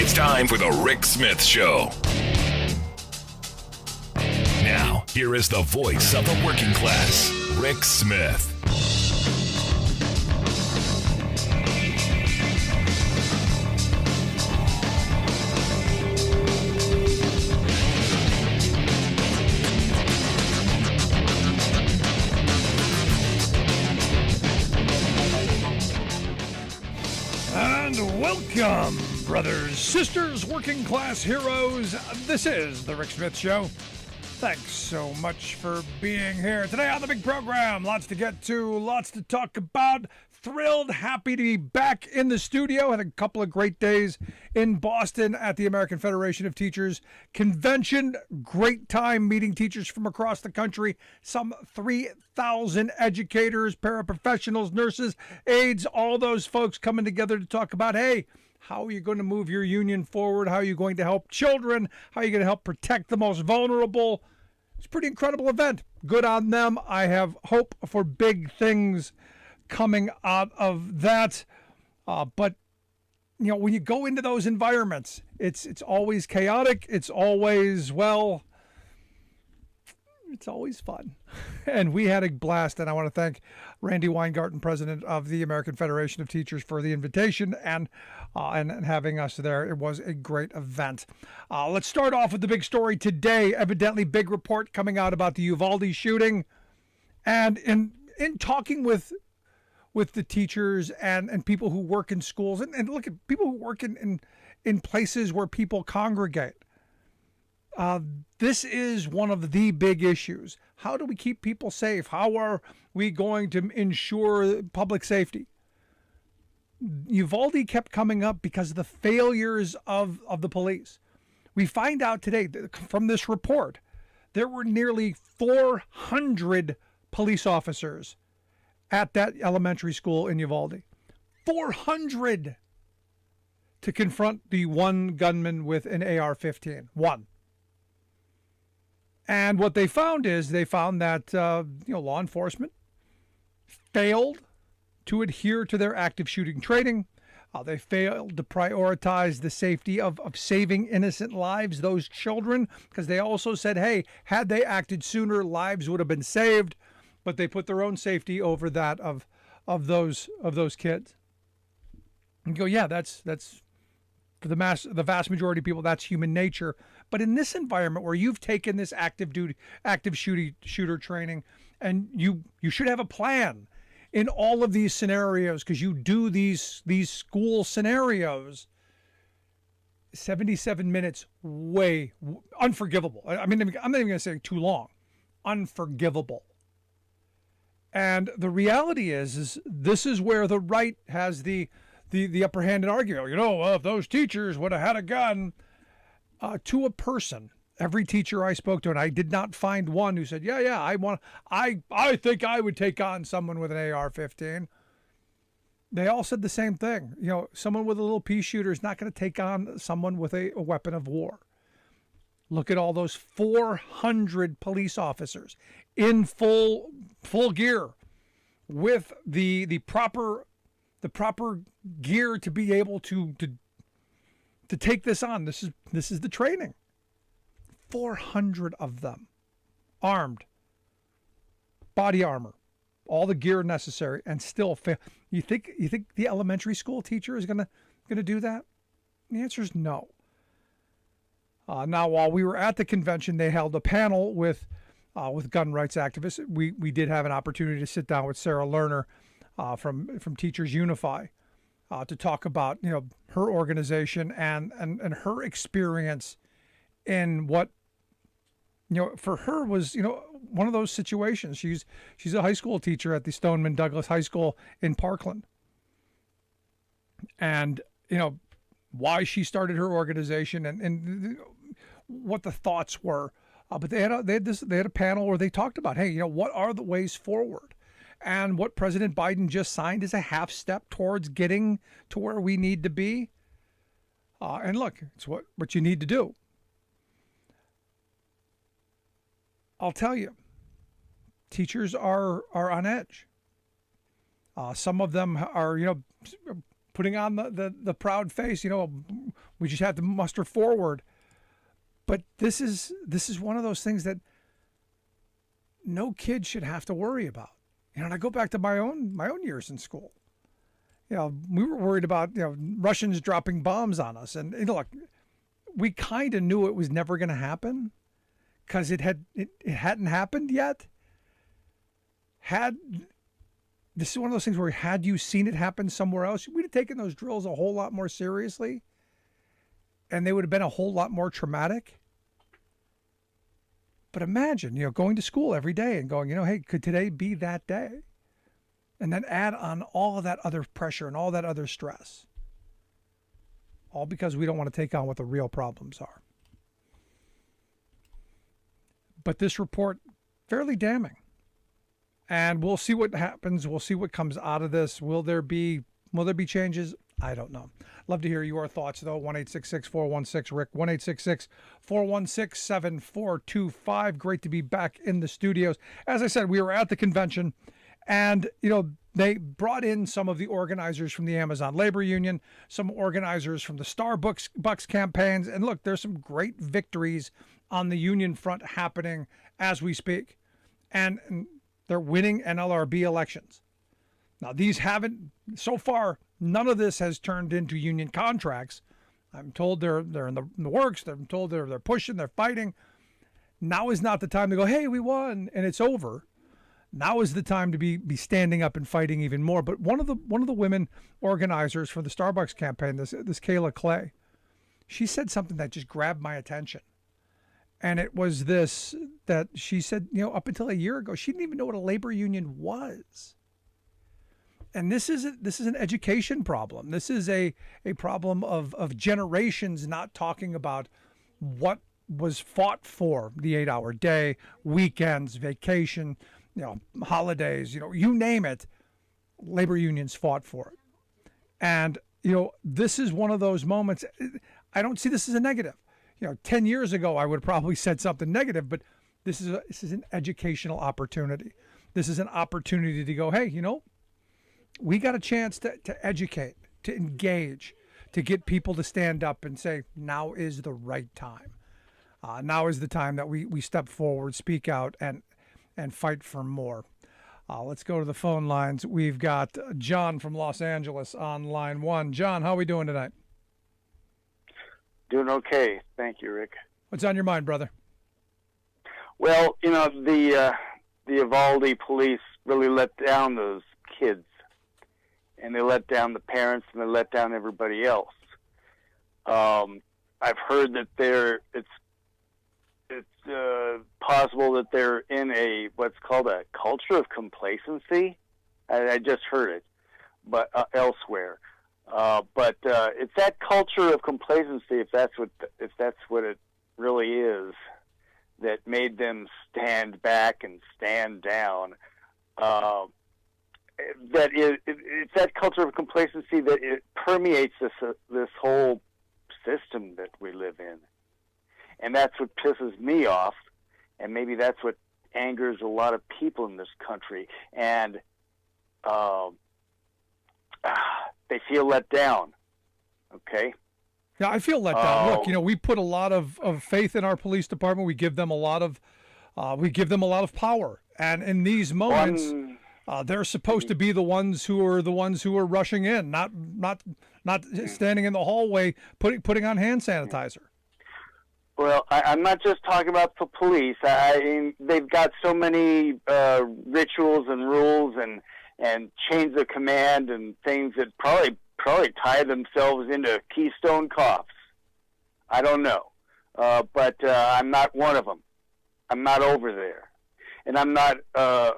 It's time for the Rick Smith Show. Now, here is the voice of the working class, Rick Smith. And welcome, brothers, sisters, working class heroes. This is the Rick Smith Show. Thanks so much for being here today on the big program. Lots to get to, lots to talk about. Thrilled, happy to be back in the studio. Had a couple of great days in Boston at the American Federation of Teachers convention. Great time meeting teachers from across the country. Some 3,000 educators, paraprofessionals, nurses, aides, all those folks coming together to talk about, hey, how are you going to move your union forward? How are you going to help children? How are you going to help protect the most vulnerable? It's a pretty incredible event. Good on them. I have hope for big things coming out of that. But, you know, when you go into those environments, it's always chaotic. It's always, well, it's always fun. And we had a blast, and I want to thank Randy Weingarten, president of the American Federation of Teachers, for the invitation and having us there. It was a great event. Let's start off with the big story today. Evidently, big report coming out about the Uvalde shooting. And in talking with the teachers and people who work in schools, and look at people who work in places where people congregate. This is one of the big issues. How do we keep people safe? How are we going to ensure public safety? Uvalde kept coming up because of the failures of the police. We find out today from this report, there were nearly 400 police officers at that elementary school in Uvalde. 400 to confront the one gunman with an AR-15. One. And what they found is that law enforcement failed to adhere to their active shooting training. They failed to prioritize the safety of saving innocent lives, those children, because they also said, hey, had they acted sooner, lives would have been saved. But they put their own safety over that of those kids. And go, yeah, that's for the vast majority of people, that's human nature. But in this environment where you've taken this active shooter training, and you should have a plan in all of these scenarios, because you do these school scenarios. 77 minutes, way unforgivable. I mean, I'm not even going to say too long. Unforgivable. And the reality is this is where the right has the upper hand in arguing. If those teachers would have had a gun, to a person, every teacher I spoke to, and I did not find one who said, I think I would take on someone with an AR-15. They all said the same thing. Someone with a little pea shooter is not going to take on someone with a weapon of war. Look at all those 400 police officers in full gear with the proper gear to be able to take this on. This is the training. 400 of them, armed, body armor, all the gear necessary, and still fail. You think the elementary school teacher is gonna do that? The answer is no. Now, while we were at the convention, they held a panel with gun rights activists. We did have an opportunity to sit down with Sarah Lerner from Teachers Unify to talk about her organization and her experience in what for her was one of those situations. She's a high school teacher at the Stoneman Douglas High School in Parkland, and why she started her organization and what the thoughts were. But they had a panel where they talked about, hey, what are the ways forward? And what President Biden just signed is a half step towards getting to where we need to be. And look, it's what you need to do. I'll tell you, teachers are on edge. Some of them are, putting on the proud face. We just have to muster forward. But this is one of those things that no kid should have to worry about. And I go back to my own years in school. We were worried about Russians dropping bombs on us, and look, we kind of knew it was never going to happen because it hadn't happened yet. This is one of those things where had you seen it happen somewhere else, we'd have taken those drills a whole lot more seriously, and they would have been a whole lot more traumatic. But imagine, going to school every day and going, hey, could today be that day? And then add on all of that other pressure and all that other stress. All because we don't want to take on what the real problems are. But this report, fairly damning. And we'll see what happens. We'll see what comes out of this. Will there be changes? I don't know. Love to hear your thoughts, though. 1-866-416-RICK, 1-866-416-7425. Great to be back in the studios. As I said, we were at the convention, and, they brought in some of the organizers from the Amazon Labor Union, some organizers from the Starbucks campaigns. And look, there's some great victories on the union front happening as we speak. And they're winning NLRB elections. Now, these haven't, so far, none of this has turned into union contracts. I'm told they're in the works. I'm told they're pushing, they're fighting. Now is not the time to go, hey, we won, and it's over. Now is the time to be standing up and fighting even more. But one of the women organizers for the Starbucks campaign, this Kayla Clay, she said something that just grabbed my attention. And it was this, that she said, up until a year ago, she didn't even know what a labor union was. And this is an education problem. This is a problem of generations not talking about what was fought for: the 8-hour day, weekends, vacation, holidays, you name it. Labor unions fought for it. And, this is one of those moments. I don't see this as a negative. 10 years ago, I would have probably said something negative, but this is an educational opportunity. This is an opportunity to go, hey, we got a chance to educate, to engage, to get people to stand up and say, now is the right time. Now is the time that we step forward, speak out, and fight for more. Let's go to the phone lines. We've got John from Los Angeles on line one. John, how are we doing tonight? Doing okay. Thank you, Rick. What's on your mind, brother? Well, the Uvalde police really let down those kids, and they let down the parents, and they let down everybody else. I've heard that it's possible that they're in what's called a culture of complacency. I just heard it, but elsewhere. But it's that culture of complacency, if that's what it really is, that made them stand back and stand down. It's that culture of complacency that it permeates this whole system that we live in, and that's what pisses me off, and maybe that's what angers a lot of people in this country, and they feel let down. Okay. Yeah, I feel let down. Look, we put a lot of faith in our police department. We give them a lot of power, and in these moments, they're supposed to be the ones who are rushing in, not standing in the hallway putting on hand sanitizer. Well, I'm not just talking about the police. I mean, they've got so many rituals and rules and chains of command and things that probably tie themselves into Keystone Cops. I don't know, but I'm not one of them. I'm not over there, and I'm not a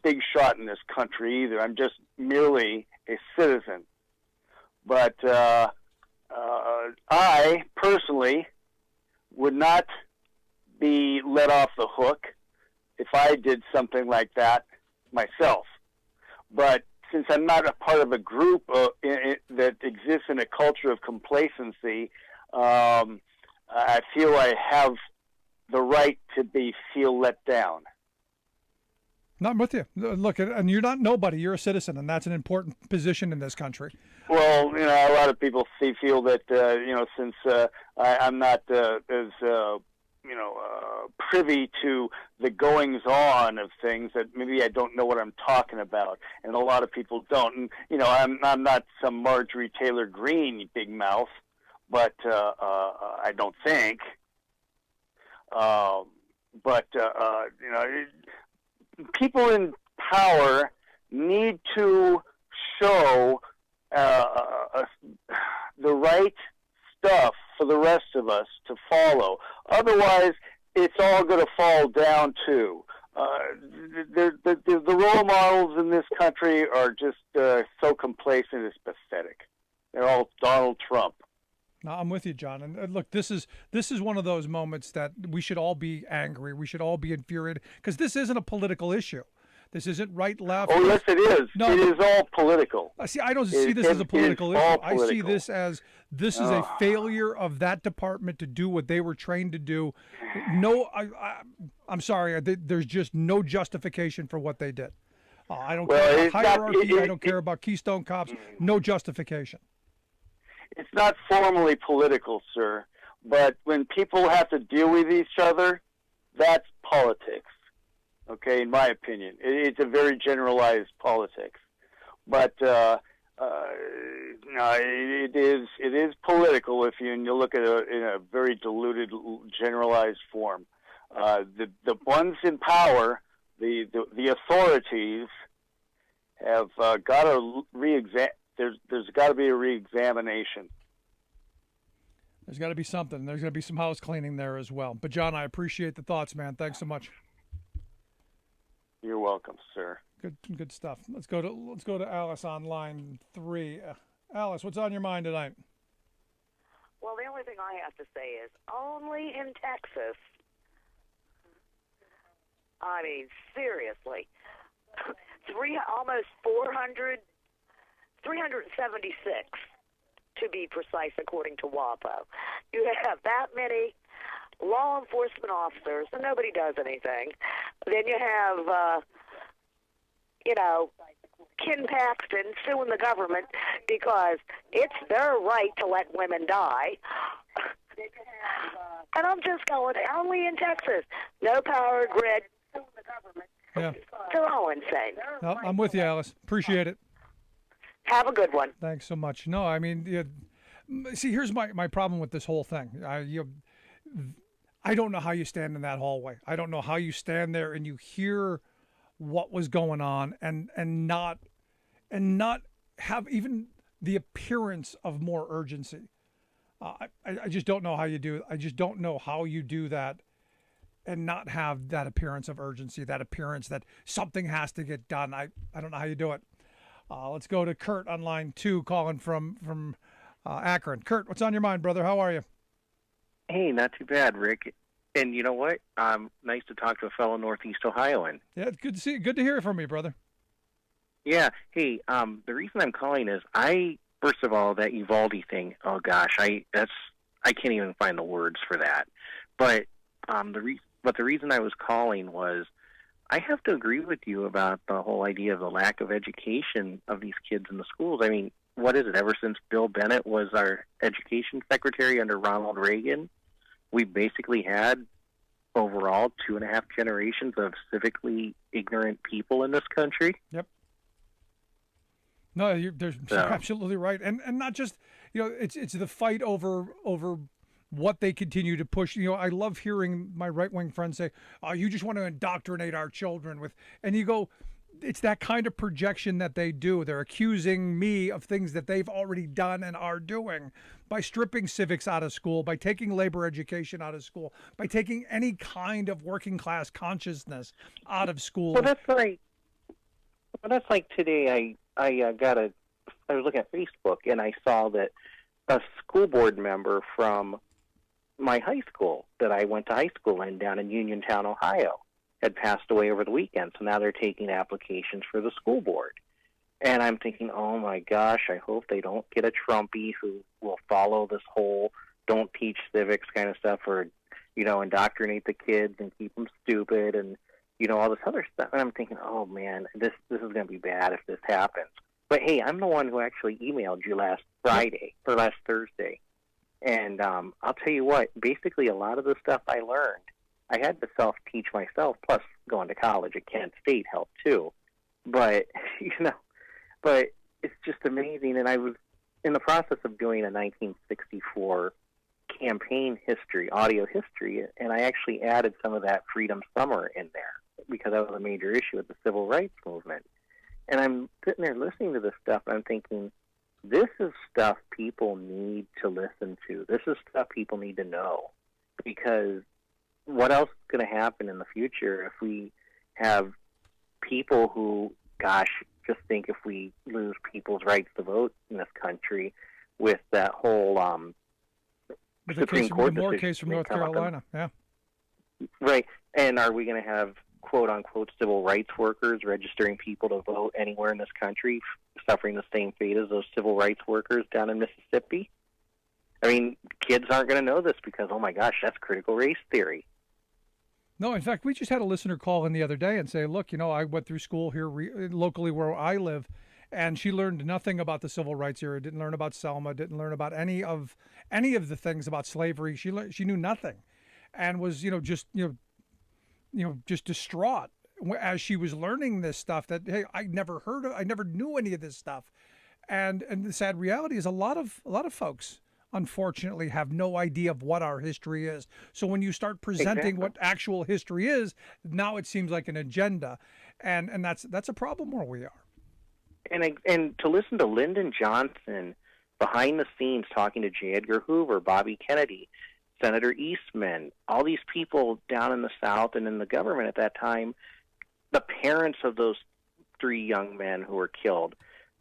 big shot in this country either. I'm just merely a citizen. But I personally would not be let off the hook if I did something like that myself. But since I'm not a part of a group that exists in a culture of complacency, I feel I have the right to feel let down. No, I'm with you. Look, and you're not nobody. You're a citizen, and that's an important position in this country. Well, a lot of people feel that since I'm not as privy to the goings on of things, that maybe I don't know what I'm talking about, and a lot of people don't. And I'm not some Marjorie Taylor Greene, you big mouth, but I don't think. People in power need to show the right stuff for the rest of us to follow. Otherwise, it's all going to fall down too. The role models in this country are just so complacent, it's pathetic. They're all Donald Trump. No, I'm with you, John. And look, this is one of those moments that we should all be angry. We should all be infuriated because this isn't a political issue. This isn't right, left. Oh, yes, it is. No, it is all political. See, I don't see this as a political issue. Political. I see this as is a failure of that department to do what they were trained to do. No, I'm sorry. There's just no justification for what they did. I don't care about hierarchy. I don't care about Keystone Cops. No justification. It's not formally political, sir, but when people have to deal with each other, that's politics. Okay, in my opinion, it's a very generalized politics, but no, it is political if you look at it in a very diluted, generalized form. The ones in power, the authorities, have got to re-examine. There's got to be a re-examination. There's got to be something. There's got to be some house cleaning there as well. But John, I appreciate the thoughts, man. Thanks so much. You're welcome, sir. Good stuff. Let's go to Alice on line 3. Alice, what's on your mind tonight? Well, the only thing I have to say is only in Texas. I mean, seriously, almost 400. 376 to be precise, according to WAPO. You have that many law enforcement officers, and nobody does anything. Then you have, Ken Paxton suing the government because it's their right to let women die. And I'm just going, only in Texas. No power grid. Yeah. They're all insane. No, I'm with you, Alice. Appreciate it. Have a good one. Thanks so much. No, I mean, see, here's my problem with this whole thing. I don't know how you stand in that hallway. I don't know how you stand there and you hear what was going on and not have even the appearance of more urgency. I just don't know how you do it. I just don't know how you do that and not have that appearance of urgency, that appearance that something has to get done. I don't know how you do it. Let's go to Kurt on line 2, calling from Akron. Kurt, what's on your mind, brother? How are you? Hey, not too bad, Rick. And you know what? Nice to talk to a fellow Northeast Ohioan. Yeah, it's good to see you. Good to hear from you, brother. Yeah. Hey, the reason I'm calling is first of all, that Uvalde thing. Oh gosh, I can't even find the words for that. But the reason I was calling was, I have to agree with you about the whole idea of the lack of education of these kids in the schools. I mean, what is it? Ever since Bill Bennett was our education secretary under Ronald Reagan, we basically had overall 2.5 generations of civically ignorant people in this country. Yep. No, you're absolutely right, and not just it's the fight over what they continue to push. I love hearing my right-wing friends say, "Oh, you just want to indoctrinate our children with," and you go, it's that kind of projection that they do. They're accusing me of things that they've already done and are doing by stripping civics out of school, by taking labor education out of school, by taking any kind of working class consciousness out of school. Well, that's like today. I was looking at Facebook and I saw that a school board member from my high school that I went to high school in down in Uniontown, Ohio, had passed away over the weekend. So now they're taking applications for the school board. And I'm thinking, oh my gosh, I hope they don't get a Trumpy who will follow this whole don't teach civics kind of stuff, or, indoctrinate the kids and keep them stupid. And all this other stuff. And I'm thinking, oh, man, this is going to be bad if this happens. But, hey, I'm the one who actually emailed you last Friday or last Thursday. And I'll tell you what, basically a lot of the stuff I learned, I had to self-teach myself, plus going to college at Kent State helped too. But, but it's just amazing. And I was in the process of doing a 1964 campaign history, audio history, and I actually added some of that Freedom Summer in there because that was a major issue with the Civil Rights Movement. And I'm sitting there listening to this stuff, and I'm thinking, this is stuff people need to listen to. This is stuff people need to know. Because what else is going to happen in the future if we have people who, gosh, just think if we lose people's rights to vote in this country with that whole Supreme Court the Moore case from North Carolina, yeah. Right. And are we going to have quote-unquote civil rights workers registering people to vote anywhere in this country, suffering the same fate as those civil rights workers down in Mississippi? I mean, kids aren't going to know this because, oh my gosh, that's critical race theory. No, in fact, we just had a listener call in the other day and say, look, I went through school here locally where I live, and she learned nothing about the civil rights era, didn't learn about Selma, didn't learn about any of the things about slavery. She knew nothing, and was just distraught as she was learning this stuff that, hey, I never knew any of this stuff. And the sad reality is a lot of folks, unfortunately, have no idea of what our history is. So when you start presenting what actual history is, now it seems like an agenda. And that's a problem where we are. And to listen to Lyndon Johnson behind the scenes talking to J. Edgar Hoover, Bobby Kennedy, Senator Eastman, all these people down in the South and in the government at that time, the parents of those 3 young men who were killed.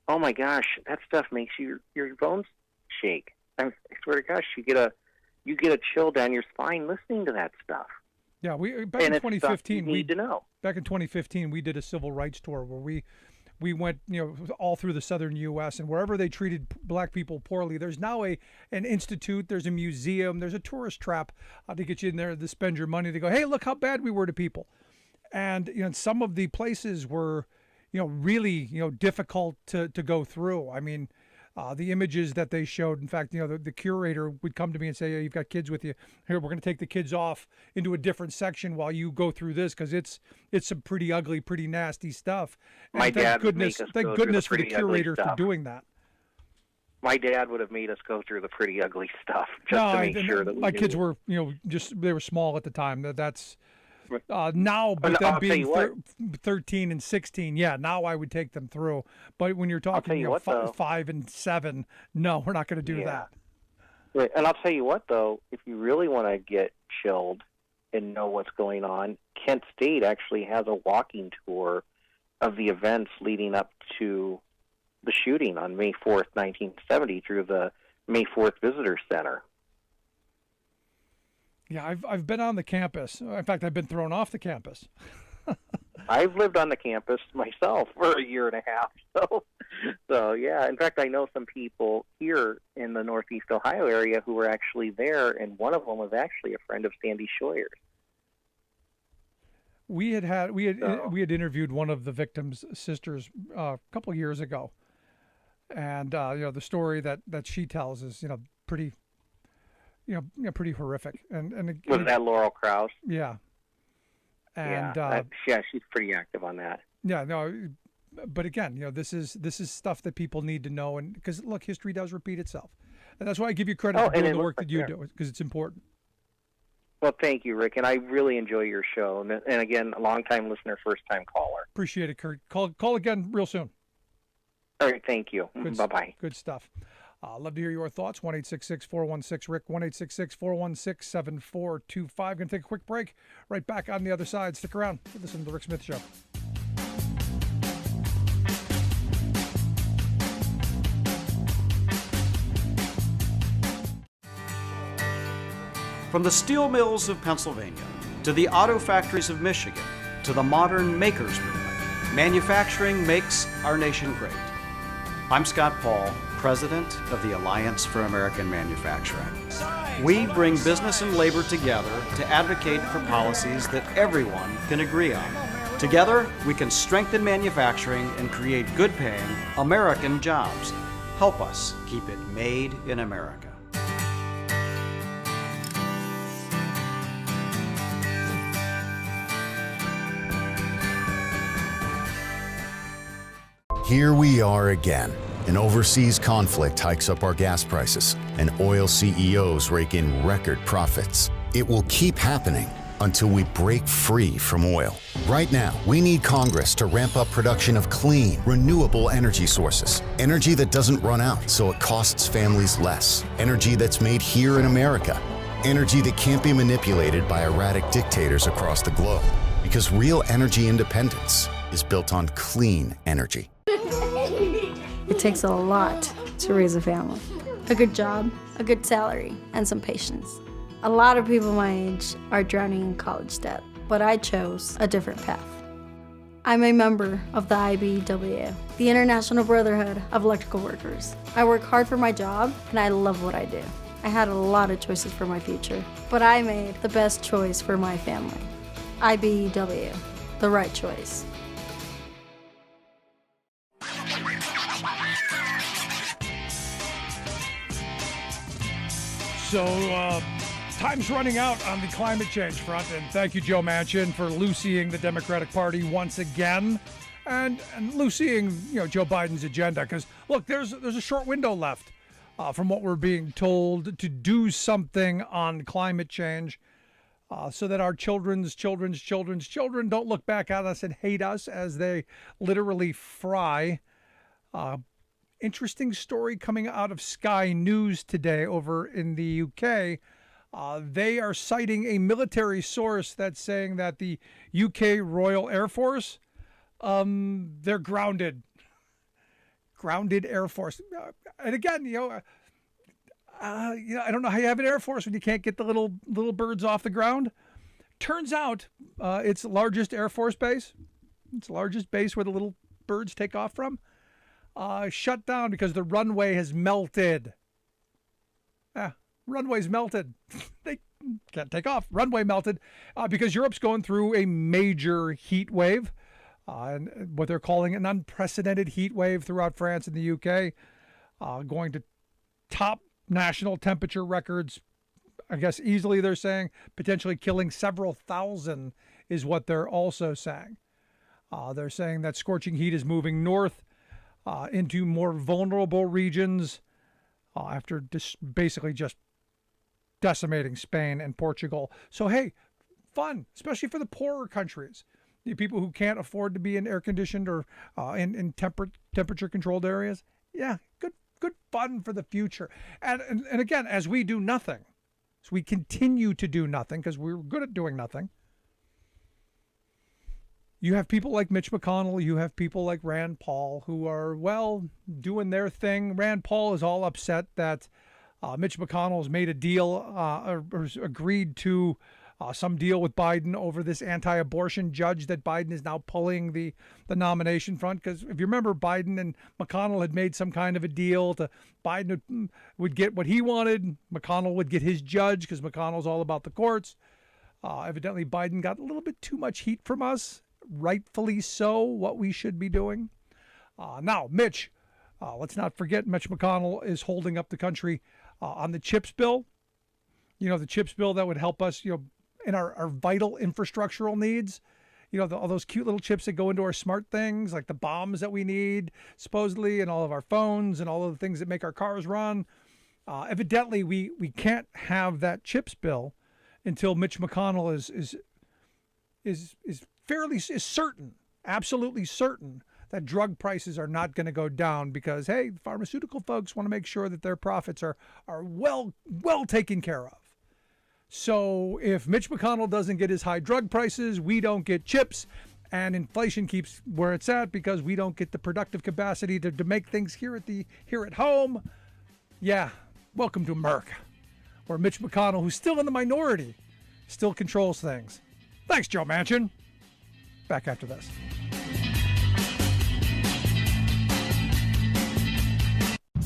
Oh my gosh, that stuff makes your bones shake. I swear to gosh, you get a chill down your spine listening to that stuff. Yeah, back in 2015 we need to know. Back in 2015, we did a civil rights tour where we went, all through the southern U.S. and wherever they treated black people poorly, there's now an institute, there's a museum, there's a tourist trap to get you in there to spend your money to go, hey, look how bad we were to people. And some of the places were, really, difficult to go through. I mean, the images that they showed, in fact, the curator would come to me and say, you've got kids with you. Here, we're going to take the kids off into a different section while you go through this because it's some pretty ugly, pretty nasty stuff. And My dad would make us thank go goodness through for the the curator ugly for stuff. doing that. My dad would have made us go through the pretty ugly stuff just to make sure that my kids were, they were small at the time. That's now, but them being 13 and 16, yeah, now I would take them through. But when you're talking 5 and 7, no, we're not going to do that. Right. And I'll tell you what, though, if you really want to get chilled and know what's going on, Kent State actually has a walking tour of the events leading up to the shooting on May 4th, 1970, through the May 4th Visitor Center. Yeah, I've been on the campus. In fact, I've been thrown off the campus. I've lived on the campus myself for a year and a half. So yeah. In fact, I know some people here in the Northeast Ohio area who were actually there, and one of them was actually a friend of Sandy Scheuer's. We had interviewed one of the victims' sisters a couple of years ago, and the story that she tells is pretty. Pretty horrific. And was that Laurel Krause? Yeah. And she's pretty active on that. Yeah, no, but again, this is stuff that people need to know, and because look, history does repeat itself, and that's why I give you credit for doing the work that you do, because it's important. Well, thank you, Rick, and I really enjoy your show. And again, a long-time listener, first-time caller. Appreciate it, Kurt. Call again real soon. All right, thank you. Bye-bye. Good stuff. Love to hear your thoughts. 1-866-416-RICK, 1-866-416-7425. Going to take a quick break. Right back on the other side. Stick around. Listen to The Rick Smith Show. From the steel mills of Pennsylvania to the auto factories of Michigan to the modern makers movement, manufacturing makes our nation great. I'm Scott Paul, President of the Alliance for American Manufacturing. We bring business and labor together to advocate for policies that everyone can agree on. Together, we can strengthen manufacturing and create good-paying American jobs. Help us keep it made in America. Here we are again. An overseas conflict hikes up our gas prices, and oil CEOs rake in record profits. It will keep happening until we break free from oil. Right now, we need Congress to ramp up production of clean, renewable energy sources. Energy that doesn't run out, so it costs families less. Energy that's made here in America. Energy that can't be manipulated by erratic dictators across the globe. Because real energy independence is built on clean energy. It takes a lot to raise a family. A good job, a good salary, and some patience. A lot of people my age are drowning in college debt, but I chose a different path. I'm a member of the IBEW, the International Brotherhood of Electrical Workers. I work hard for my job, and I love what I do. I had a lot of choices for my future, but I made the best choice for my family. IBEW, the right choice. So, time's running out on the climate change front, and thank you, Joe Manchin, for looseying the Democratic Party once again, and looseying, Joe Biden's agenda. Because look, there's a short window left from what we're being told to do something on climate change, so that our children's children don't look back at us and hate us as they literally fry. Interesting story coming out of Sky News today over in the UK. They are citing a military source that's saying that the UK Royal Air Force, they're grounded. Grounded Air Force. And again, I don't know how you have an Air Force when you can't get the little birds off the ground. Turns out it's the largest Air Force base. It's the largest base where the little birds take off from. Shut down because the runway has melted. Runway's melted. They can't take off. Runway melted because Europe's going through a major heat wave, and what they're calling an unprecedented heat wave throughout France and the UK, going to top national temperature records. I guess easily they're saying potentially killing several thousand is what they're also saying. They're saying that scorching heat is moving north into more vulnerable regions after basically just decimating Spain and Portugal. So, hey, fun, especially for the poorer countries, the people who can't afford to be in air-conditioned or in temperature-controlled areas. Yeah, good fun for the future. And again, as we do nothing, as we continue to do nothing, because we're good at doing nothing, you have people like Mitch McConnell, you have people like Rand Paul who are, doing their thing. Rand Paul is all upset that Mitch McConnell has made a deal or agreed to some deal with Biden over this anti-abortion judge that Biden is now pulling the nomination front. Because if you remember, Biden and McConnell had made some kind of a deal to Biden would get what he wanted. McConnell would get his judge because McConnell's all about the courts. Evidently, Biden got a little bit too much heat from us. Rightfully so, what we should be doing. Now, Mitch, let's not forget Mitch McConnell is holding up the country on the CHIPS bill. The CHIPS bill that would help us, in our vital infrastructural needs. All those cute little chips that go into our smart things, like the bombs that we need, supposedly, and all of our phones and all of the things that make our cars run. Evidently, we can't have that CHIPS bill until Mitch McConnell is certain, absolutely certain, that drug prices are not going to go down because, hey, pharmaceutical folks want to make sure that their profits are well taken care of. So if Mitch McConnell doesn't get his high drug prices, we don't get chips, and inflation keeps where it's at because we don't get the productive capacity to make things here at home. Yeah, welcome to America, where Mitch McConnell, who's still in the minority, still controls things. Thanks, Joe Manchin. Back after this.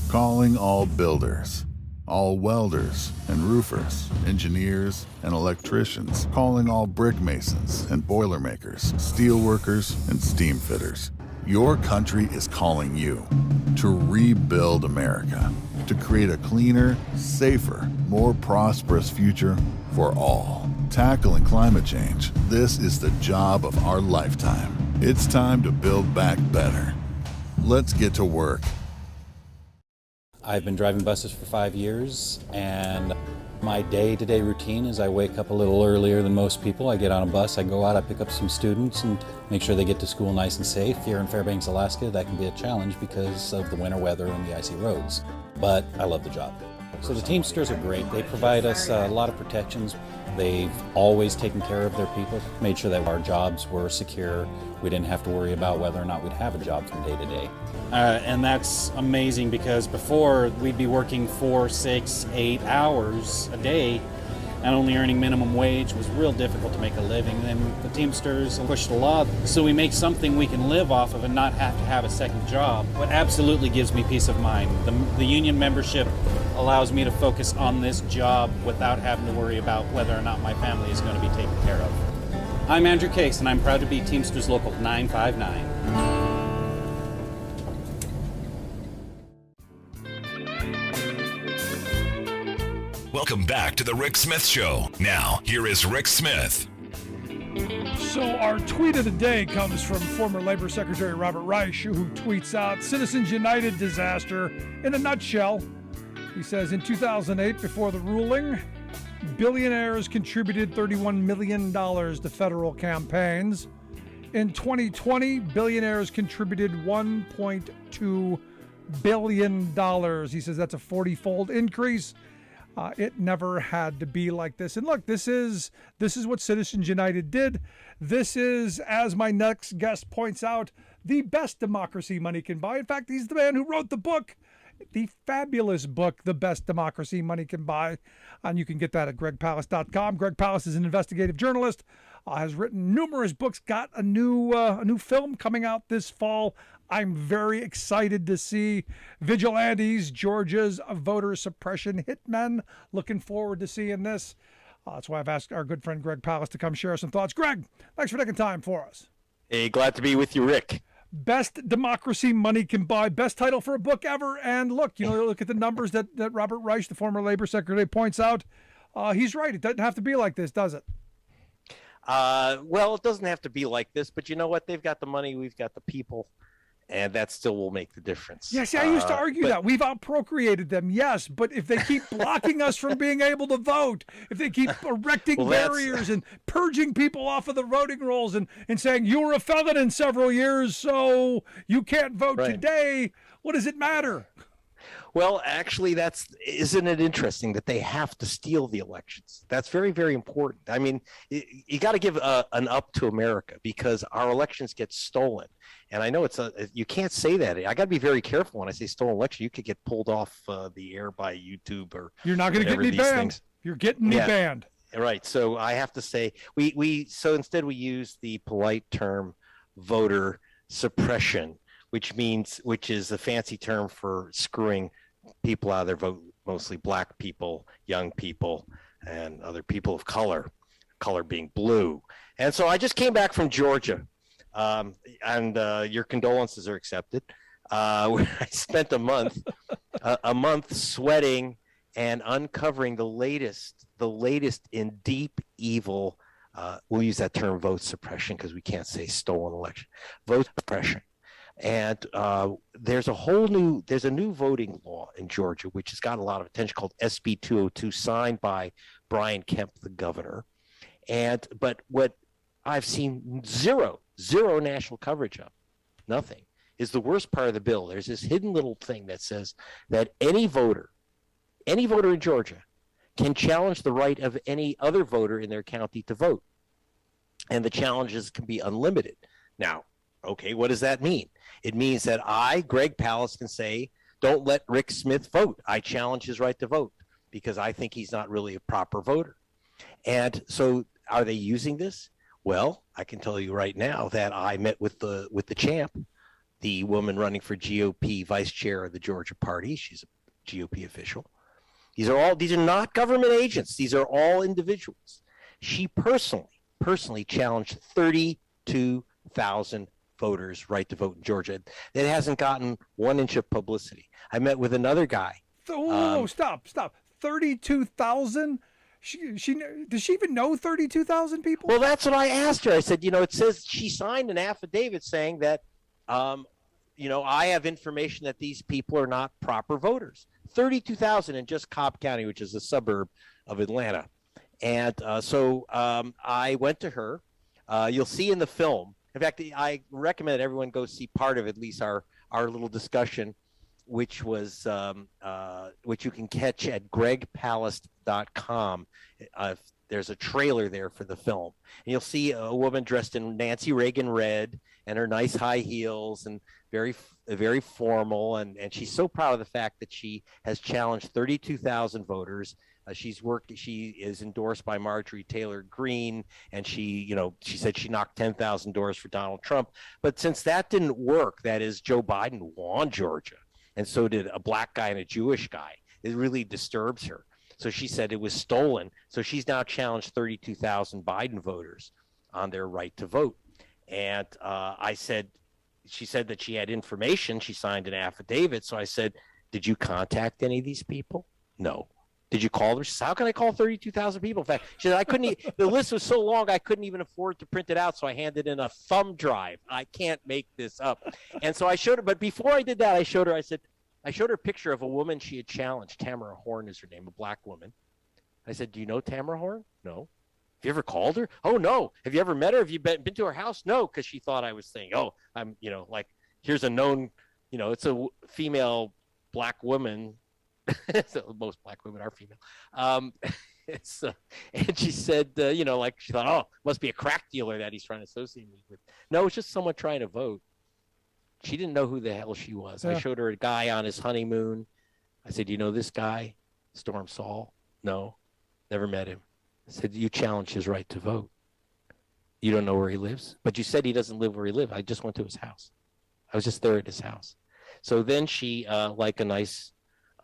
Calling all builders. all welders and roofers, engineers and electricians, calling all brick masons and boiler makers, steel workers and steam fitters. Your country is calling you to rebuild America, to create a cleaner, safer, more prosperous future for all. Tackling climate change, this is the job of our lifetime. It's time to build back better. Let's get to work. I've been driving buses for 5 years, and my day-to-day routine is I wake up a little earlier than most people. I get on a bus, I go out, I pick up some students and make sure they get to school nice and safe. Here in Fairbanks, Alaska, that can be a challenge because of the winter weather and the icy roads, but I love the job. So the Teamsters are great. They provide us a lot of protections. They've always taken care of their people, made sure that our jobs were secure. We didn't have to worry about whether or not we'd have a job from day to day. And that's amazing because before we'd be working 4, 6, 8 hours a day and only earning minimum wage was real difficult to make a living. And the Teamsters pushed a lot, so we make something we can live off of and not have to have a second job. What absolutely gives me peace of mind, the union membership allows me to focus on this job without having to worry about whether or not my family is going to be taken care of. I'm Andrew Case, and I'm proud to be Teamsters Local 959. Welcome back to the Rick Smith Show. Now, here is Rick Smith. So our tweet of the day comes from former Labor Secretary Robert Reich, who tweets out, Citizens United disaster in a nutshell. He says, in 2008, before the ruling, billionaires contributed $31 million to federal campaigns. In 2020, billionaires contributed $1.2 billion. He says that's a 40-fold increase. It never had to be like this. And look, this is what Citizens United did. This is, as my next guest points out, the best democracy money can buy. In fact, he's the man who wrote the book, the fabulous book, The Best Democracy Money Can Buy. And you can get that at gregpalast.com. Greg Palast is an investigative journalist, has written numerous books, got a new film coming out this fall. I'm very excited to see Vigilantes, Georgia's voter suppression hitmen. Looking forward to seeing this. That's why I've asked our good friend Greg Palast to come share some thoughts. Greg, thanks for taking time for us. Hey, glad to be with you, Rick. Best Democracy Money Can Buy. Best title for a book ever. And look, look at the numbers that Robert Reich, the former Labor Secretary, points out. He's right. It doesn't have to be like this, does it? Well, it doesn't have to be like this, but you know what? They've got the money, we've got the people, and that still will make the difference. Yes, I used to argue that. We've outprocreated them, yes, but if they keep blocking us from being able to vote, if they keep erecting barriers and purging people off of the voting rolls and saying, you were a felon in several years, so you can't vote today, what does it matter? Well, actually, isn't it interesting that they have to steal the elections? That's very, very important. I mean, you got to give an up to America because our elections get stolen. And I know you can't say that. I got to be very careful when I say stolen election. You could get pulled off the air by YouTube or you're not going to get me banned. Things. You're getting me banned. Right. So I have to say so instead we use the polite term voter suppression, which is a fancy term for screwing people out of their vote, mostly black people, young people, and other people of color being blue. And so I just came back from Georgia, and your condolences are accepted. I spent a month sweating and uncovering the latest in deep evil. We'll use that term vote suppression because we can't say stolen election. Vote suppression. And there's a new voting law in Georgia, which has got a lot of attention called SB 202, signed by Brian Kemp, the governor. But what I've seen zero national coverage of, nothing, is the worst part of the bill. There's this hidden little thing that says that any voter in Georgia can challenge the right of any other voter in their county to vote. And the challenges can be unlimited. Now, okay, what does that mean? It means that I, Greg Palast, can say, don't let Rick Smith vote. I challenge his right to vote because I think he's not really a proper voter. And so are they using this? Well, I can tell you right now that I met with the champ, the woman running for GOP vice chair of the Georgia party. She's a GOP official. These are not government agents. These are all individuals. She personally challenged 32,000 voters' right to vote in Georgia. That hasn't gotten 1 inch of publicity. I met with another guy. Stop. 32,000? Does she even know 32,000 people? Well, that's what I asked her. I said, it says she signed an affidavit saying that, I have information that these people are not proper voters. 32,000 in just Cobb County, which is a suburb of Atlanta. And so I went to her. You'll see in the film. In fact, I recommend everyone go see part of at least our little discussion, which was which you can catch at gregpalast.com. There's a trailer there for the film, and you'll see a woman dressed in Nancy Reagan red and her nice high heels and very formal, and she's so proud of the fact that she has challenged 32,000 voters. She is endorsed by Marjorie Taylor Greene, and she said she knocked 10,000 doors for Donald Trump. But since that didn't work, that is, Joe Biden won Georgia, and so did a black guy and a Jewish guy. It really disturbs her. So she said it was stolen. So she's now challenged 32,000 Biden voters on their right to vote. And she said that she had information. She signed an affidavit. So I said, did you contact any of these people? No. Did you call them? She said, how can I call 32,000 people? In fact, she said, the list was so long, I couldn't even afford to print it out. So I handed in a thumb drive. I can't make this up. And so I showed her, but before I did that, I showed her a picture of a woman she had challenged. Tamara Horn is her name, a black woman. I said, do you know Tamara Horn? No. Have you ever called her? Oh, no. Have you ever met her? Have you been to her house? No, because she thought I was saying, oh, I'm, here's a known, it's a female black woman. So most black women are female. And she said, she thought, oh, must be a crack dealer that he's trying to associate me with. No, it's just someone trying to vote. She didn't know who the hell she was. Yeah. I showed her a guy on his honeymoon. I said, you know this guy, Storm Saul? No, never met him. I said, you challenged his right to vote. You don't know where he lives? But you said he doesn't live where he lives. I just went to his house. I was just there at his house. So then she, like a nice,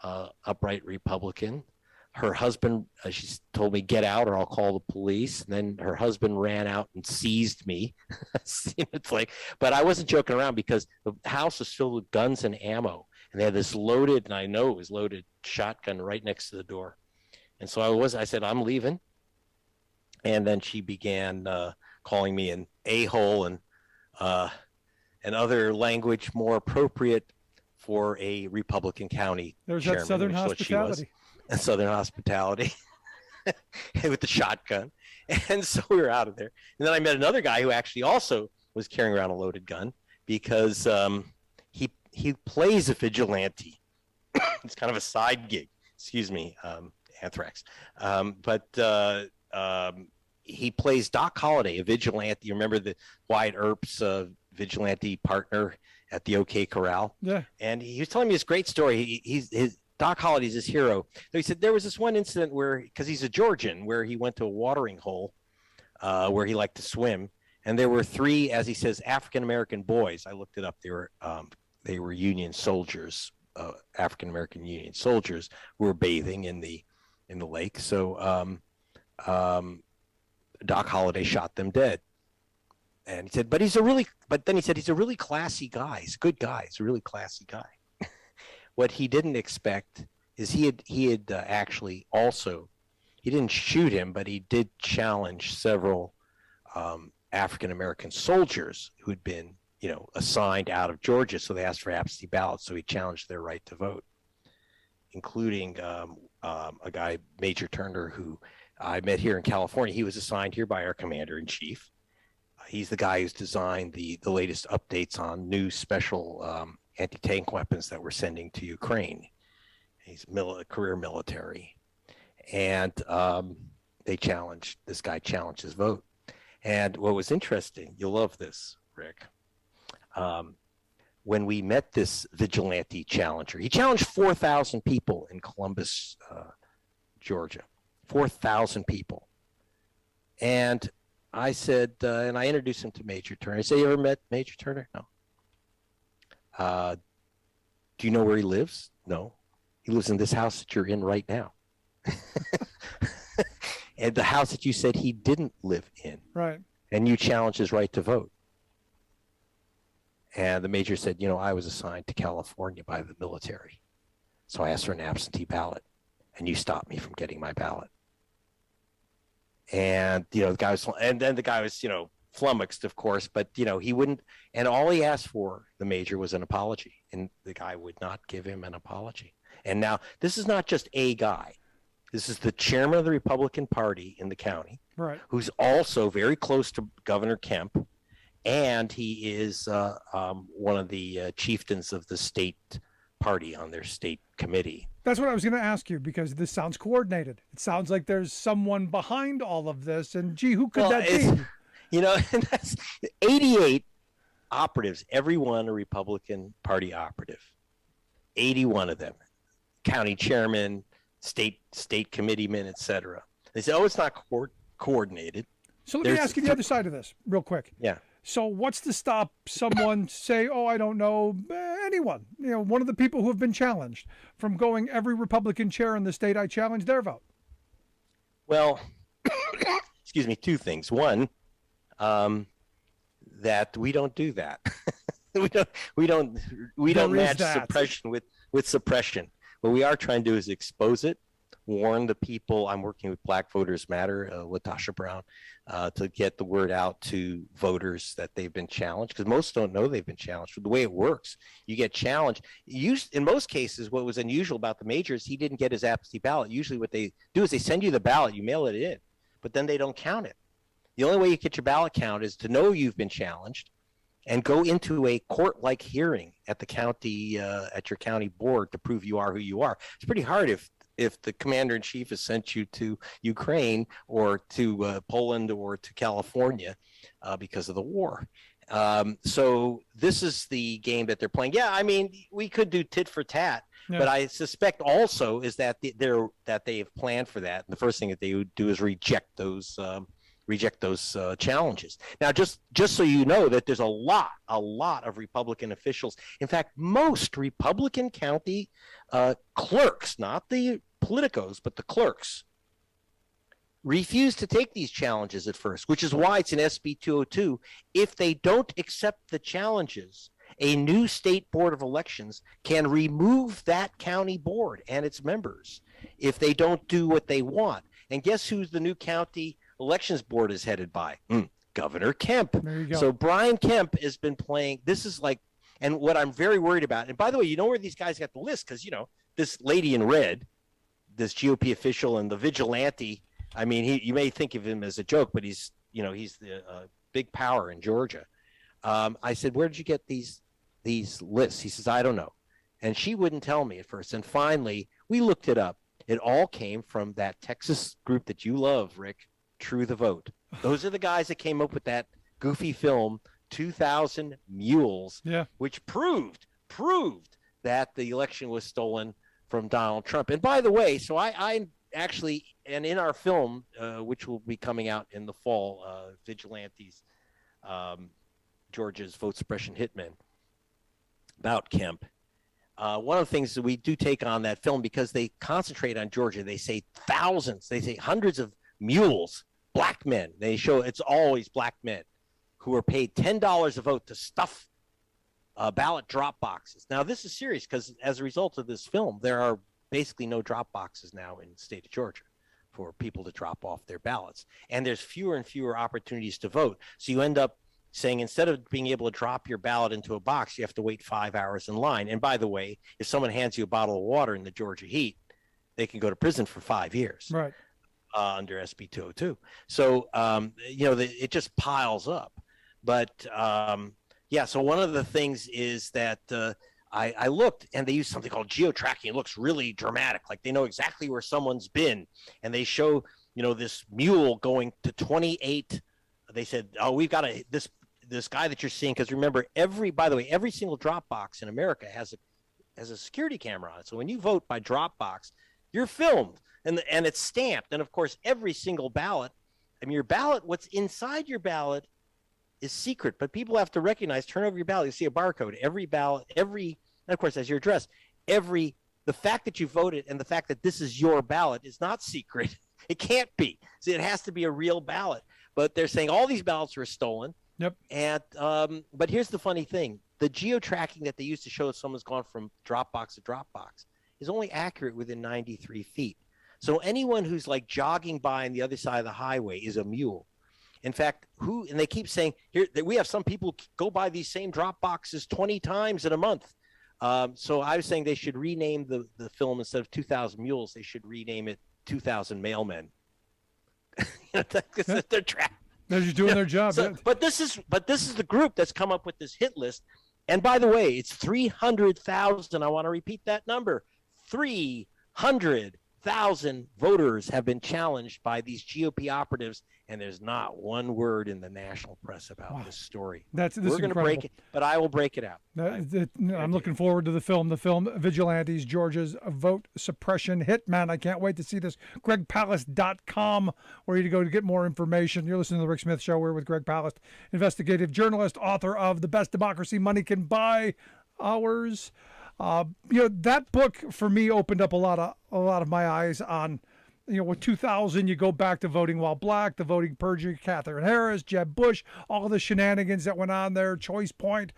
upright Republican, her husband, she told me, get out or I'll call the police. And then her husband ran out and seized me. It's like, but I wasn't joking around because the house was filled with guns and ammo. And they had this loaded, and I know it was loaded, shotgun right next to the door. And so I said, I'm leaving. And then she began calling me an a-hole and other language more appropriate for a Republican county There's chairman, that Southern hospitality. And Southern hospitality with the shotgun. And so we were out of there. And then I met another guy who actually also was carrying around a loaded gun because he plays a vigilante. It's kind of a side gig. Excuse me, Anthrax. But he plays Doc Holliday, a vigilante. You remember the Wyatt Earp's vigilante partner at the OK Corral? Yeah. And he was telling me this great story. His Doc Holliday's his hero. So he said there was this one incident where, because he's a Georgian, where he went to a watering hole where he liked to swim. And there were 3, as he says, African-American boys. I looked it up. They were Union soldiers, African-American Union soldiers who were bathing in the lake. So Doc Holliday shot them dead. And he said, but then he said, he's a really classy guy. He's a good guy. He's a really classy guy. What he didn't expect is he had actually also, he didn't shoot him, but he did challenge several African-American soldiers who had been, assigned out of Georgia. So they asked for absentee ballots. So he challenged their right to vote, including a guy, Major Turner, who I met here in California. He was assigned here by our commander-in-chief. He's the guy who's designed the latest updates on new special anti-tank weapons that we're sending to Ukraine. He's career military. And this guy challenged his vote. And what was interesting, you'll love this, Rick, when we met this vigilante challenger, he challenged 4,000 people in Columbus, Georgia, 4,000 people. And I said, and I introduced him to Major Turner. I said, you ever met Major Turner? No. Do you know where he lives? No. He lives in this house that you're in right now. And the house that you said he didn't live in. Right. And you challenged his right to vote. And the major said, I was assigned to California by the military. So I asked for an absentee ballot, and you stopped me from getting my ballot. And, the guy was, and then the guy was, flummoxed, of course, but, he wouldn't, and all he asked for, the major, was an apology. And the guy would not give him an apology. And now, this is not just a guy. This is the chairman of the Republican Party in the county, right, who's also very close to Governor Kemp, and he is one of the chieftains of the state party on their state committee. That's what I was going to ask you, because this sounds coordinated. It sounds like there's someone behind all of this, and gee, who could that be? And that's 88 operatives, everyone a Republican Party operative. 81 of them, county chairman, state committeemen, etc. They say, it's not coordinated. So let me ask you the other side of this real quick. Yeah. So what's to stop someone say, I don't know, anyone, one of the people who have been challenged from going, every Republican chair in the state, I challenge their vote? Well, excuse me, two things. One, that we don't do that. we don't match suppression with suppression. What we are trying to do is expose it, warn the people. I'm working with Black Voters Matter, Latasha Brown, to get the word out to voters that they've been challenged, because most don't know they've been challenged. The way it works, you get challenged. In most cases, what was unusual about the major is he didn't get his absentee ballot. Usually what they do is they send you the ballot, you mail it in, but then they don't count it. The only way you get your ballot count is to know you've been challenged and go into a court-like hearing at the county, at your county board, to prove you are who you are. It's pretty hard if the commander-in-chief has sent you to Ukraine or to Poland or to California because of the war. So this is the game that they're playing. Yeah, I mean, we could do tit for tat, but I suspect also is that they have planned for that. And the first thing that they would do is reject those challenges. Now, just so you know, that there's a lot of Republican officials. In fact, most Republican county clerks, not the politicos, but the clerks, refuse to take these challenges at first, which is why it's in SB 202. If they don't accept the challenges, a new state board of elections can remove that county board and its members if they don't do what they want. And guess who's the new county elections board is headed by? Governor Kemp. There you go. So Brian Kemp has been playing. This is like, and what I'm very worried about, and by the way, you know where these guys got the list? Because, this lady in red, this GOP official and the vigilante, I mean, you may think of him as a joke, but he's the big power in Georgia. I said, where did you get these lists? He says, I don't know. And she wouldn't tell me at first. And finally, we looked it up. It all came from that Texas group that you love, Rick, True the Vote. Those are the guys that came up with that goofy film, 2,000 Mules, which proved that the election was stolen from Donald Trump. And by the way, so I actually, and in our film, which will be coming out in the fall, Vigilantes, Georgia's vote suppression hitmen, about Kemp. One of the things that we do take on that film, because they concentrate on Georgia, they say thousands, they say hundreds of mules, black men. They show it's always black men who are paid $10 a vote to stuff ballot drop boxes. Now, this is serious because as a result of this film, there are basically no drop boxes now in the state of Georgia for people to drop off their ballots. And there's fewer and fewer opportunities to vote. So you end up saying, instead of being able to drop your ballot into a box, you have to wait 5 hours in line. And by the way, if someone hands you a bottle of water in the Georgia heat, they can go to prison for 5 years. Right. Under SB 202. So, it just piles up. But, so one of the things is that I looked, and they use something called geo-tracking. It looks really dramatic, like they know exactly where someone's been. And they show, this mule going to 28. They said, we've got this guy that you're seeing, because remember, every single drop box in America has a security camera on it. So when you vote by drop box, you're filmed. And it's stamped. And of course, every single ballot, your ballot, what's inside your ballot is secret, but people have to recognize, turn over your ballot, you see a barcode. Every ballot, and of course, as your address, every the fact that you voted and the fact that this is your ballot is not secret. It can't be. See, it has to be a real ballot. But they're saying all these ballots were stolen. Yep. And but here's the funny thing: the geo-tracking that they use to show that someone's gone from Dropbox to Dropbox is only accurate within 93 feet. So anyone who's like jogging by on the other side of the highway is a mule. In fact, and they keep saying here that we have some people go by these same drop boxes 20 times in a month. So I was saying they should rename the film, instead of 2,000 Mules, they should rename it 2,000 Mailmen. They're just doing their job. So, but this is the group that's come up with this hit list. And by the way, it's 300,000. I want to repeat that number: 300,000 voters have been challenged by these GOP operatives, and there's not one word in the national press about this story. We're going to break it, but I will break it out. I'm looking forward to the film. The film Vigilantes, Georgia's Vote Suppression Hitman. I can't wait to see this. GregPalast.com, where you go to get more information. You're listening to The Rick Smith Show. We're with Greg Palast, investigative journalist, author of The Best Democracy Money Can Buy, Ours. That book for me opened up a lot of my eyes on, with 2000, you go back to voting while black, the voting perjury, Catherine Harris, Jeb Bush, all the shenanigans that went on there, Choice Point.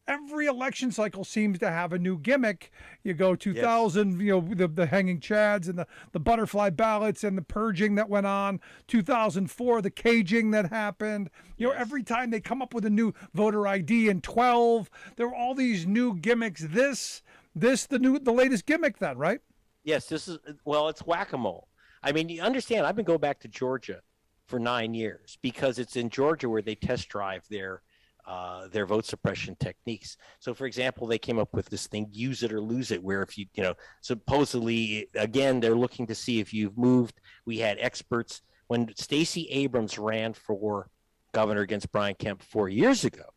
Every election cycle seems to have a new gimmick. You go 2000, yes. The hanging chads and the butterfly ballots and the purging that went on. 2004, the caging that happened. Every time they come up with a new voter ID in 12, there were all these new gimmicks. The latest gimmick then, right? Yes, it's whack-a-mole. I mean, you understand, I've been going back to Georgia for 9 years because it's in Georgia where they test drive their vote suppression techniques. So, for example, they came up with this thing, use it or lose it, where if supposedly, again, they're looking to see if you've moved. We had experts. When Stacey Abrams ran for governor against Brian Kemp 4 years ago,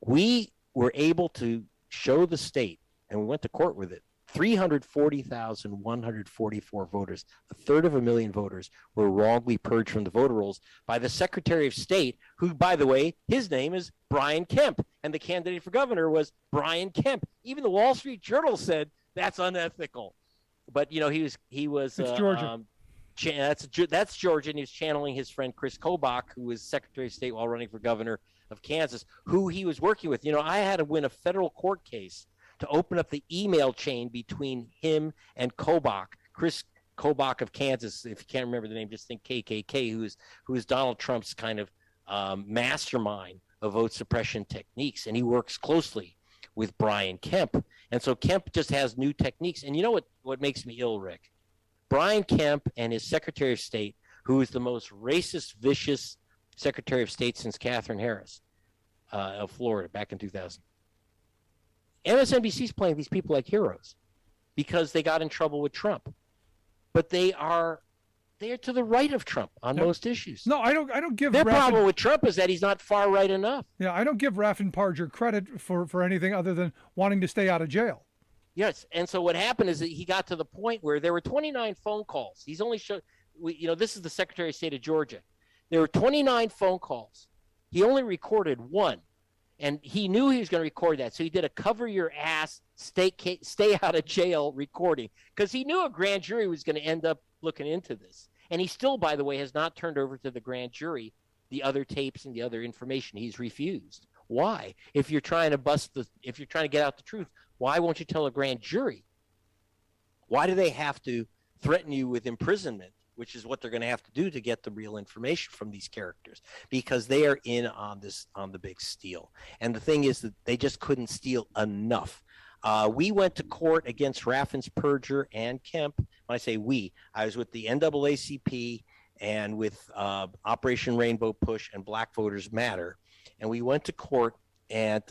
we were able to show the state, and we went to court with it, 340,144 voters, 1/3 voters, were wrongly purged from the voter rolls by the Secretary of State, who, by the way, his name is Brian Kemp, and the candidate for governor was Brian Kemp. Even the Wall Street Journal said that's unethical. But he was it's Georgia. That's Georgia, and he was channeling his friend Chris Kobach, who was Secretary of State while running for governor of Kansas, who he was working with. I had to win a federal court case to open up the email chain between him and Kobach, Chris Kobach of Kansas. If you can't remember the name, just think KKK, who is Donald Trump's kind of mastermind of vote suppression techniques, and he works closely with Brian Kemp. And so Kemp just has new techniques. And you know what makes me ill, Rick? Brian Kemp and his Secretary of State, who is the most racist, vicious Secretary of State since Catherine Harris of Florida back in 2000. MSNBC's playing these people like heroes because they got in trouble with Trump, but they are to the right of Trump on most issues. No, I don't give. Their problem with Trump is that he's not far right enough. Yeah, I don't give Raffensperger credit for anything other than wanting to stay out of jail. Yes, and so what happened is that he got to the point where there were 29 phone calls. He's only showed, this is the Secretary of State of Georgia. There were 29 phone calls. He only recorded one. And he knew he was going to record that, so he did a cover your ass, stay out of jail recording, because he knew a grand jury was going to end up looking into this. And he still, by the way, has not turned over to the grand jury the other tapes and the other information. He's refused. Why? If you're trying to get out the truth, why won't you tell a grand jury? Why do they have to threaten you with imprisonment, which is what they're going to have to do to get the real information from these characters, because they are in on the big steal. And the thing is that they just couldn't steal enough. We went to court against Raffensperger and Kemp. When I say we, I was with the NAACP and with Operation Rainbow Push and Black Voters Matter. And we went to court, and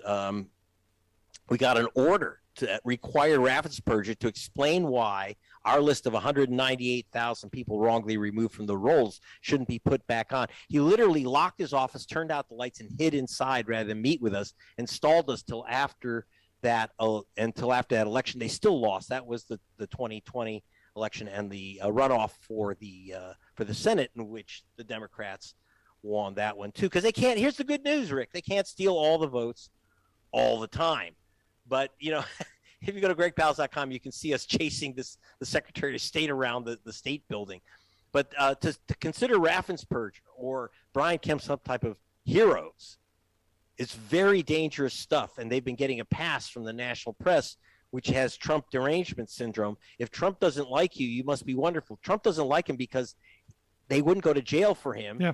we got an order to require Raffensperger to explain why our list of 198,000 people wrongly removed from the rolls shouldn't be put back on. He literally locked his office, turned out the lights, and hid inside rather than meet with us, and stalled us till after that election. They still lost. That was the 2020 election and the runoff for the Senate, in which the Democrats won that one too. Because they can't. Here's the good news, Rick. They can't steal all the votes all the time. But if you go to gregpals.com, you can see us chasing the Secretary of State around the state building. But to consider Raffensperger or Brian Kemp some type of heroes, it's very dangerous stuff. And they've been getting a pass from the national press, which has Trump derangement syndrome. If Trump doesn't like you, you must be wonderful. Trump doesn't like him because they wouldn't go to jail for him. Yeah.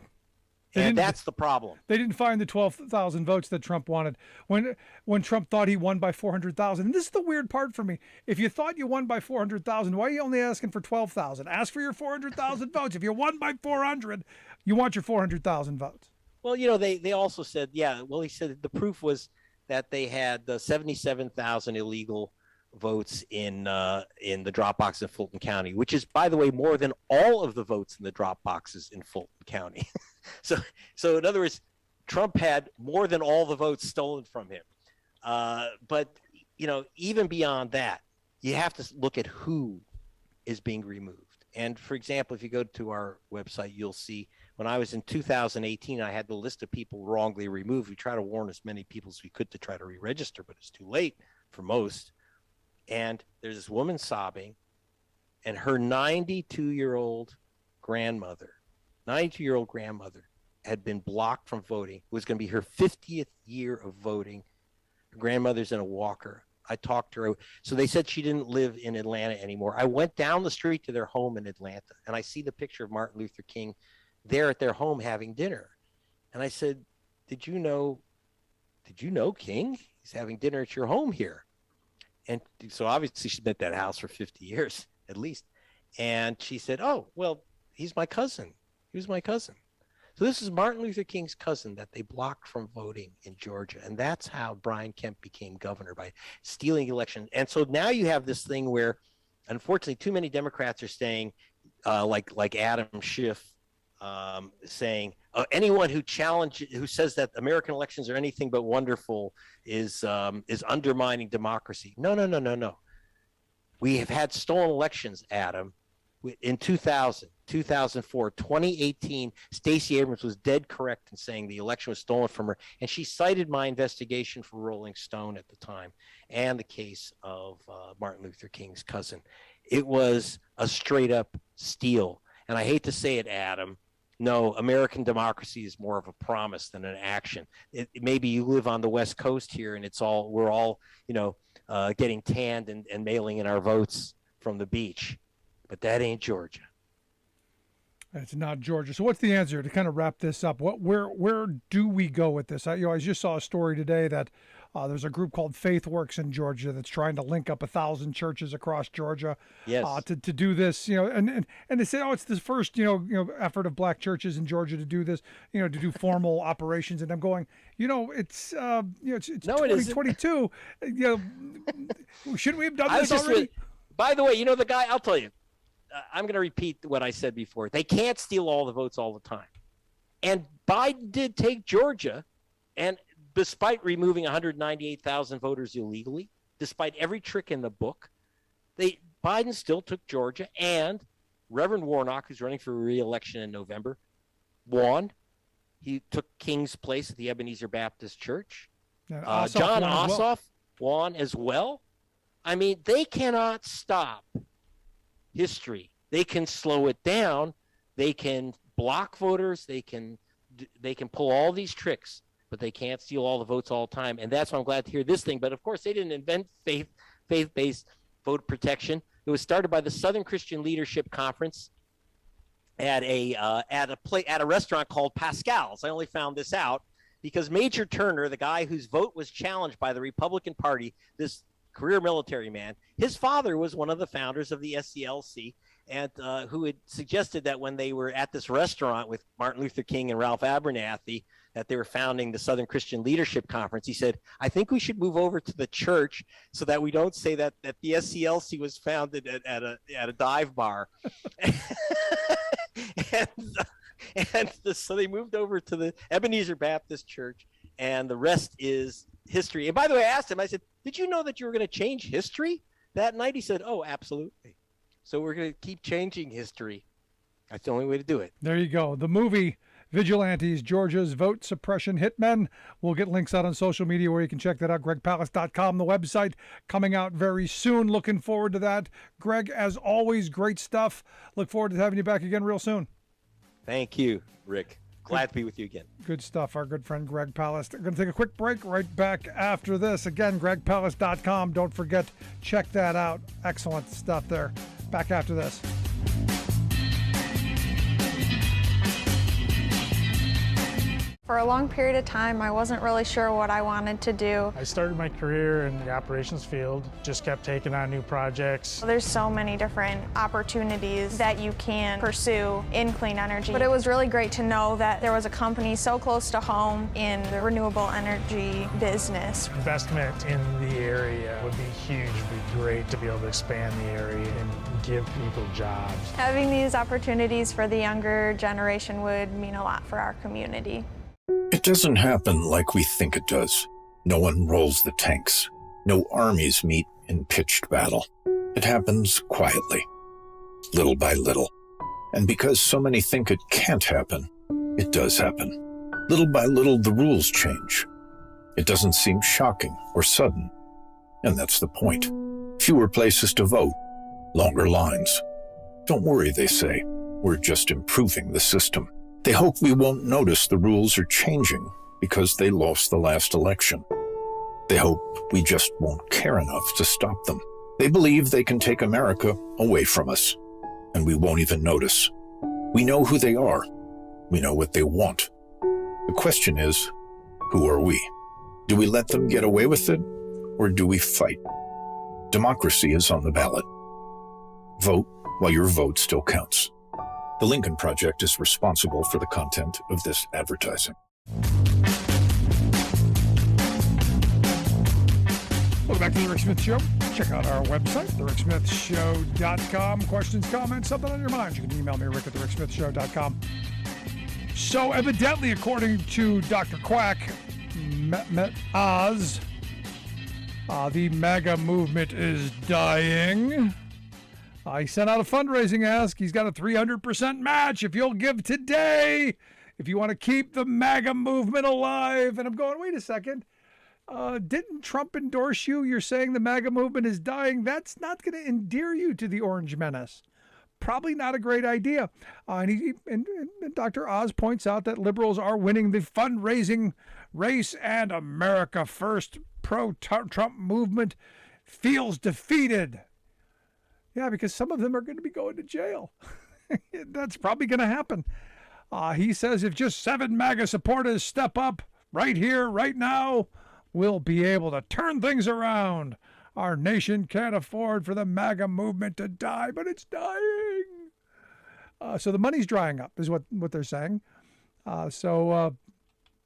And that's the problem. They didn't find the 12,000 votes that Trump wanted when Trump thought he won by 400,000. And this is the weird part for me. If you thought you won by 400,000, why are you only asking for 12,000? Ask for your 400,000 votes. If you won by 400, you want your 400,000 votes. Well, they also said, he said the proof was that they had 77,000 illegal votes in the drop box in Fulton County, which is, by the way, more than all of the votes in the drop boxes in Fulton County. So in other words, Trump had more than all the votes stolen from him. But even beyond that, you have to look at who is being removed. And for example, if you go to our website, you'll see when I was in 2018, I had the list of people wrongly removed. We tried to warn as many people as we could to try to re-register, but it's too late for most. And there's this woman sobbing, and her 92-year-old grandmother had been blocked from voting. It was going to be her 50th year of voting. Her grandmother's in a walker. I talked to her. So they said she didn't live in Atlanta anymore. I went down the street to their home in Atlanta, and I see the picture of Martin Luther King there at their home having dinner. And I said, did you know King? He's having dinner at your home here. And so obviously she's been at that house for 50 years at least. And she said, oh, well, he's my cousin. He was my cousin. So this is Martin Luther King's cousin that they blocked from voting in Georgia. And that's how Brian Kemp became governor, by stealing the election. And so now you have this thing where, unfortunately, too many Democrats are saying, like Adam Schiff, saying anyone who says that American elections are anything but wonderful is undermining democracy. No. We have had stolen elections, Adam. In 2000, 2004, 2018, Stacey Abrams was dead correct in saying the election was stolen from her. And she cited my investigation for Rolling Stone at the time and the case of Martin Luther King's cousin. It was a straight up steal. And I hate to say it, Adam. No, American democracy is more of a promise than an action. Maybe you live on the West Coast here, and we're all getting tanned and mailing in our votes from the beach, but that ain't Georgia. It's not Georgia. So what's the answer to kind of wrap this up? Where do we go with this? I just saw a story today that there's a group called FaithWorks in Georgia that's trying to link up 1,000 churches across Georgia, to do this. And they say, it's the first effort of black churches in Georgia to do this, to do formal operations. And I'm going, it's 2022. Shouldn't we have done this already? By the way, the guy, I'll tell you. I'm going to repeat what I said before. They can't steal all the votes all the time. And Biden did take Georgia, and despite removing 198,000 voters illegally, despite every trick in the book, Biden still took Georgia, and Reverend Warnock, who's running for re-election in November, won. He took King's place at the Ebenezer Baptist Church. John Ossoff won as well. I mean, they cannot stop history. They can slow it down. They can block voters. They can pull all these tricks, but they can't steal all the votes all the time. And that's why I'm glad to hear this thing. But of course, they didn't invent faith-based voter protection. It was started by the Southern Christian Leadership Conference at a restaurant called Pascal's. I only found this out because Major Turner, the guy whose vote was challenged by the Republican Party, this career military man, his father was one of the founders of the SCLC, and who had suggested that when they were at this restaurant with Martin Luther King and Ralph Abernathy, that they were founding the Southern Christian Leadership Conference. He said, I think we should move over to the church so that we don't say that the SCLC was founded at a dive bar. So they moved over to the Ebenezer Baptist Church, and the rest is history. And by the way, I asked him, I said, did you know that you were going to change history that night? He said, oh, absolutely. So we're going to keep changing history. That's the only way to do it. There you go. The movie Vigilantes, Georgia's vote suppression hitmen. We'll get links out on social media where you can check that out. GregPalast.com, the website, coming out very soon. Looking forward to that. Greg, as always, great stuff. Look forward to having you back again real soon. Thank you, Rick. Glad to be with you again. Good stuff. Our good friend Greg Palast. I'm going to take a quick break right back after this. Again, gregpalast.com. Don't forget, check that out. Excellent stuff there. Back after this. For a long period of time, I wasn't really sure what I wanted to do. I started my career in the operations field, just kept taking on new projects. There's so many different opportunities that you can pursue in clean energy. But it was really great to know that there was a company so close to home in the renewable energy business. Investment in the area would be huge. It would be great to be able to expand the area and give people jobs. Having these opportunities for the younger generation would mean a lot for our community. It doesn't happen like we think it does. No one rolls the tanks. No armies meet in pitched battle. It happens quietly, little by little. And because so many think it can't happen, it does happen. Little by little, the rules change. It doesn't seem shocking or sudden. And that's the point. Fewer places to vote, longer lines. Don't worry, they say. We're just improving the system. They hope we won't notice the rules are changing because they lost the last election. They hope we just won't care enough to stop them. They believe they can take America away from us, and we won't even notice. We know who they are. We know what they want. The question is, who are we? Do we let them get away with it, or do we fight? Democracy is on the ballot. Vote while your vote still counts. The Lincoln Project is responsible for the content of this advertising. Welcome back to The Rick Smith Show. Check out our website, thericksmithshow.com. Questions, comments, something on your mind, you can email me, rick at thericksmithshow.com. So evidently, according to Dr. Quack, Oz, the MAGA movement is dying. He sent out a fundraising ask. He's got a 300% match if you'll give today, if you want to keep the MAGA movement alive. And I'm going, wait a second. Didn't Trump endorse you? You're saying the MAGA movement is dying. That's not going to endear you to the Orange Menace. Probably not a great idea. And Dr. Oz points out that liberals are winning the fundraising race, and America First pro-Trump movement feels defeated. Yeah, because some of them are going to be going to jail. That's probably going to happen. He says if just 7 MAGA supporters step up right here, right now, we'll be able to turn things around. Our nation can't afford for the MAGA movement to die, but it's dying. So the money's drying up is what they're saying. So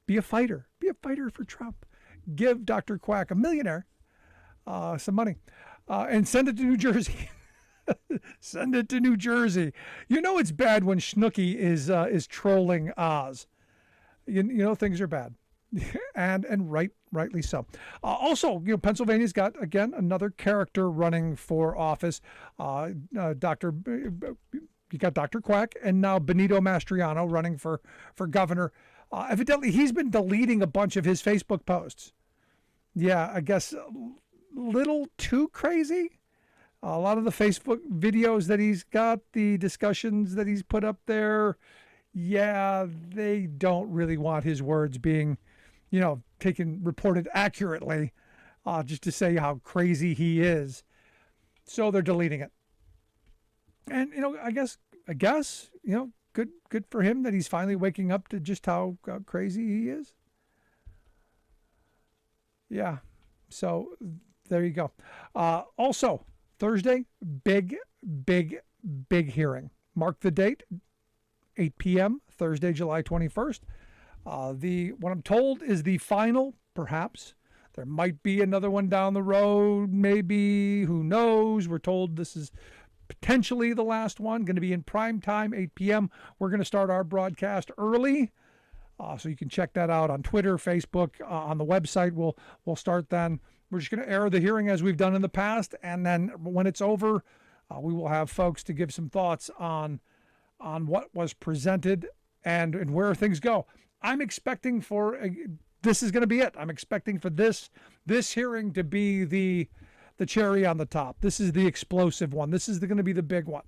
be a fighter. Be a fighter for Trump. Give Dr. Quack, a millionaire, some money. And send it to New Jersey. Send it to New Jersey. You know it's bad when Snooki is trolling Oz. You know things are bad, and rightly so. Also, Pennsylvania's got again another character running for office. You got Dr. Quack and now Benito Mastriano running for governor. Evidently, he's been deleting a bunch of his Facebook posts. Yeah, I guess a little too crazy. A lot of the Facebook videos that he's got, the discussions that he's put up there, yeah, they don't really want his words being, reported accurately, just to say how crazy he is. So they're deleting it. And, I guess, good for him that he's finally waking up to just how crazy he is. Yeah. So there you go. Also, Thursday, big hearing. Mark the date, 8 p.m., Thursday, July 21st. What I'm told is the final, perhaps. There might be another one down the road, maybe, who knows. We're told this is potentially the last one, going to be in prime time, 8 p.m. We're going to start our broadcast early, so you can check that out on Twitter, Facebook, on the website. We'll start then. We're just going to air the hearing as we've done in the past, and then when it's over, we will have folks to give some thoughts on what was presented and where things go. I'm expecting this is going to be it. I'm expecting for this hearing to be the cherry on the top. This is the explosive one. This is going to be the big one.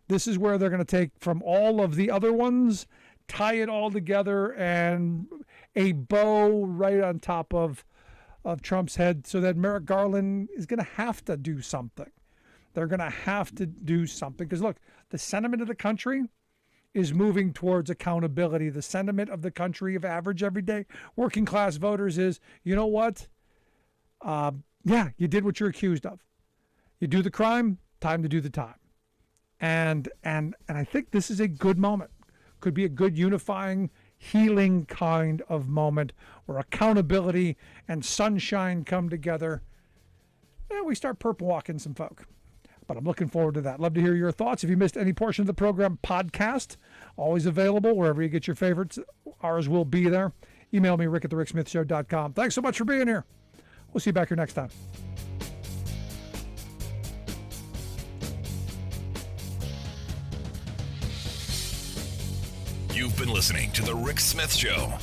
This is where they're going to take from all of the other ones, tie it all together, and a bow right on top of Trump's head, so that Merrick Garland is going to have to do something. They're going to have to do something. Because look, the sentiment of the country is moving towards accountability. The sentiment of the country, of average, everyday, working class voters is, you know what? Yeah, you did what you're accused of. You do the crime, time to do the time. And I think this is a good moment. Could be a good unifying, healing kind of moment where accountability and sunshine come together. And we start purple walking some folk. But I'm looking forward to that. Love to hear your thoughts. If you missed any portion of the program, podcast, always available wherever you get your favorites. Ours will be there. Email me, rick@thericksmithshow.com. Thanks so much for being here. We'll see you back here next time. You've been listening to The Rick Smith Show.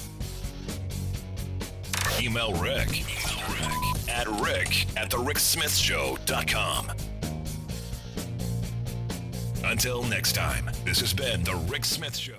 Email Rick at rick@thericksmithshow.com. Until next time, this has been The Rick Smith Show.